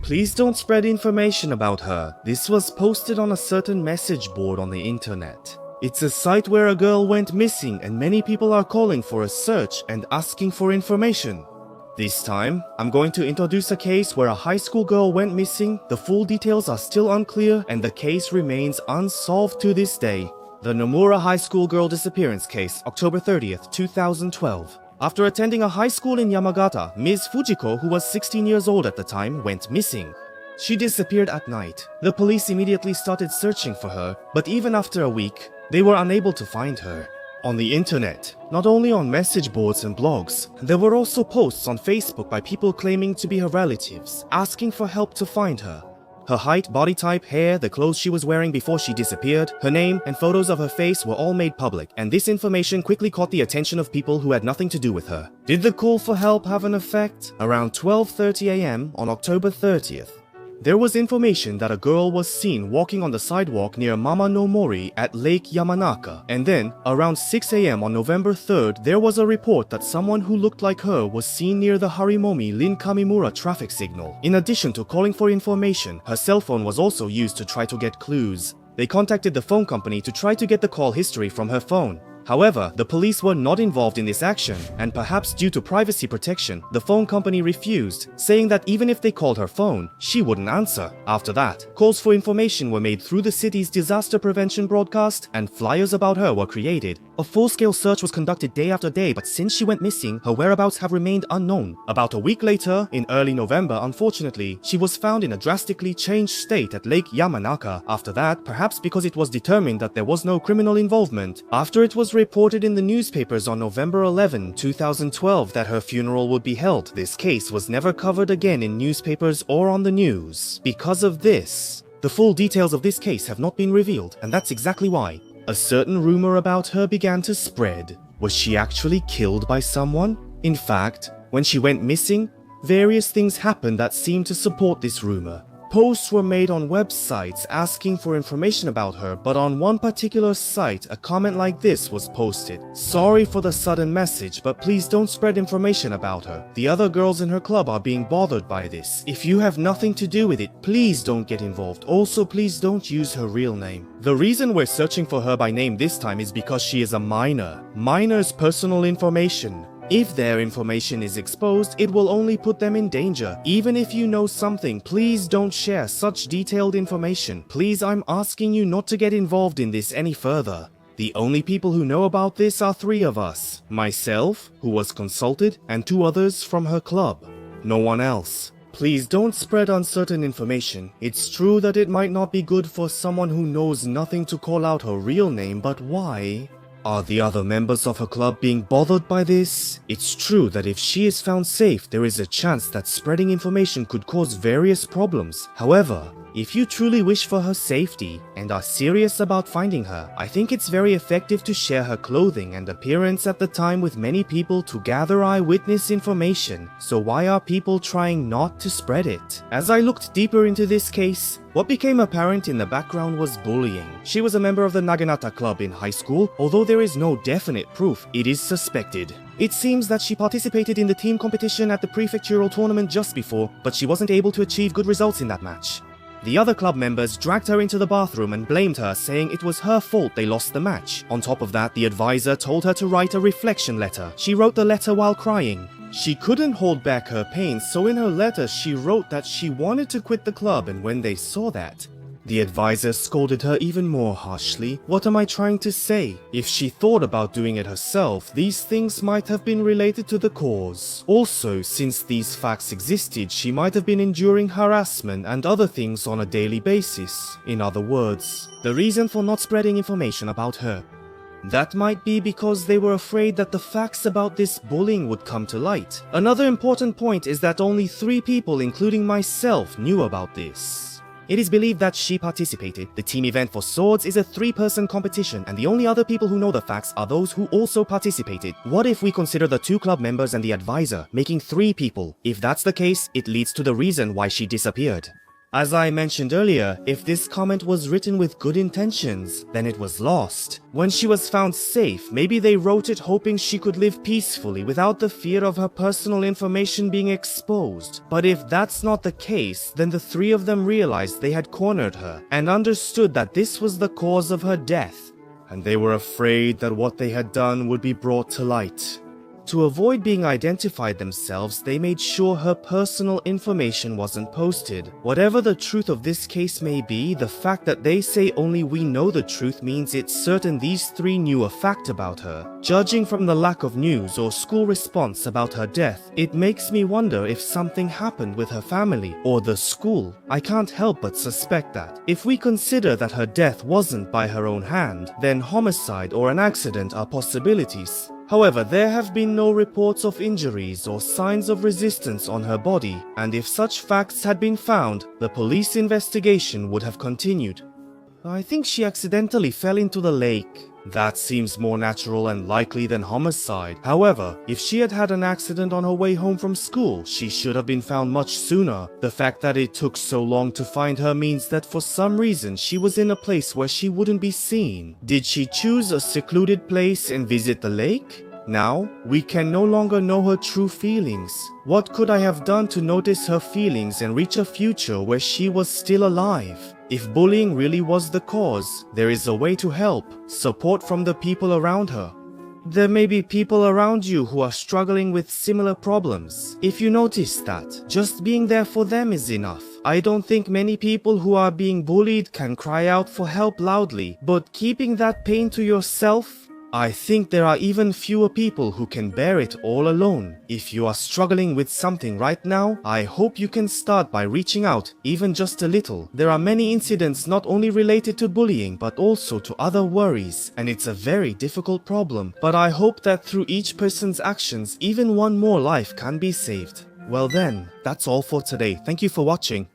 Please don't spread information about her. This was posted on a certain message board on the internet. It's a site where a girl went missing and many people are calling for a search and asking for information. This time, I'm going to introduce a case where a high school girl went missing, the full details are still unclear, and the case remains unsolved to this day. The Nomura High School Girl Disappearance Case, October 30th, 2012. After attending a high school in Yamagata, Ms. Fujiko, who was 16 years old at the time, went missing. She disappeared at night. The police immediately started searching for her, but even after a week, they were unable to find her. On the internet, not only on message boards and blogs, there were also posts on Facebook by people claiming to be her relatives, asking for help to find her. Her height, body type, hair, the clothes she was wearing before she disappeared, her name, and photos of her face were all made public, and this information quickly caught the attention of people who had nothing to do with her. Did the call for help have an effect? Around 12:30 a.m. on October 30th, there was information that a girl was seen walking on the sidewalk near Mama no Mori at Lake Yamanaka. And then, around 6 a.m. on November 3rd, there was a report that someone who looked like her was seen near the Harimomi Lin Kamimura traffic signal. In addition to calling for information, her cell phone was also used to try to get clues. They contacted the phone company to try to get the call history from her phone. However, the police were not involved in this action, and perhaps due to privacy protection, the phone company refused, saying that even if they called her phone, she wouldn't answer. After that, calls for information were made through the city's disaster prevention broadcast, and flyers about her were created. A full-scale search was conducted day after day, but since she went missing, her whereabouts have remained unknown. About a week later, in early November, unfortunately, she was found in a drastically changed state at Lake Yamanaka. After that, perhaps because it was determined that there was no criminal involvement, after it was reported in the newspapers on November 11, 2012 that her funeral would be held, this case was never covered again in newspapers or on the news. Because of this, the full details of this case have not been revealed, and that's exactly why. A certain rumor about her began to spread. Was she actually killed by someone? In fact, when she went missing, various things happened that seemed to support this rumor. Posts were made on websites asking for information about her, but on one particular site, a comment like this was posted. "Sorry for the sudden message, but please don't spread information about her. The other girls in her club are being bothered by this. If you have nothing to do with it, please don't get involved. Also, please don't use her real name." The reason we're searching for her by name this time is because she is a minor. Minors' personal information. If their information is exposed, it will only put them in danger. Even if you know something, please don't share such detailed information. Please, I'm asking you not to get involved in this any further. The only people who know about this are 3 of us. Myself, who was consulted, and 2 others from her club. No one else. Please don't spread uncertain information. It's true that it might not be good for someone who knows nothing to call out her real name, but why? Are the other members of her club being bothered by this? It's true that if she is found safe, there is a chance that spreading information could cause various problems. However, if you truly wish for her safety and are serious about finding her, I think it's very effective to share her clothing and appearance at the time with many people to gather eyewitness information. So why are people trying not to spread it? As I looked deeper into this case, what became apparent in the background was bullying. She was a member of the Naginata club in high school. Although there is no definite proof, it is suspected. It seems that she participated in the team competition at the prefectural tournament just before, but she wasn't able to achieve good results in that match. The other club members dragged her into the bathroom and blamed her, saying it was her fault they lost the match. On top of that, the advisor told her to write a reflection letter. She wrote the letter while crying. She couldn't hold back her pain, so in her letter she wrote that she wanted to quit the club, and when they saw that, the advisor scolded her even more harshly. What am I trying to say? If she thought about doing it herself, these things might have been related to the cause. Also, since these facts existed, she might have been enduring harassment and other things on a daily basis. In other words, the reason for not spreading information about her. That might be because they were afraid that the facts about this bullying would come to light. Another important point is that only 3 people, including myself, knew about this. It is believed that she participated. The team event for swords is a 3-person competition, and the only other people who know the facts are those who also participated. What if we consider the 2 club members and the advisor, making 3 people? If that's the case, it leads to the reason why she disappeared. As I mentioned earlier, if this comment was written with good intentions, then it was lost. When she was found safe, maybe they wrote it hoping she could live peacefully without the fear of her personal information being exposed. But if that's not the case, then the three of them realized they had cornered her and understood that this was the cause of her death. And they were afraid that what they had done would be brought to light. To avoid being identified themselves, they made sure her personal information wasn't posted. Whatever the truth of this case may be, the fact that they say only we know the truth means it's certain these three knew a fact about her. Judging from the lack of news or school response about her death, it makes me wonder if something happened with her family or the school. I can't help but suspect that. If we consider that her death wasn't by her own hand, then homicide or an accident are possibilities. However, there have been no reports of injuries or signs of resistance on her body, and if such facts had been found, the police investigation would have continued. I think she accidentally fell into the lake. That seems more natural and likely than homicide. However, if she had had an accident on her way home from school, she should have been found much sooner. The fact that it took so long to find her means that for some reason she was in a place where she wouldn't be seen. Did she choose a secluded place and visit the lake? Now, we can no longer know her true feelings. What could I have done to notice her feelings and reach a future where she was still alive? If bullying really was the cause, there is a way to help. Support from the people around her. There may be people around you who are struggling with similar problems. If you notice that, just being there for them is enough. I don't think many people who are being bullied can cry out for help loudly, but keeping that pain to yourself, I think there are even fewer people who can bear it all alone. If you are struggling with something right now, I hope you can start by reaching out, even just a little. There are many incidents not only related to bullying, but also to other worries, and it's a very difficult problem. But I hope that through each person's actions, even one more life can be saved. Well then, that's all for today. Thank you for watching.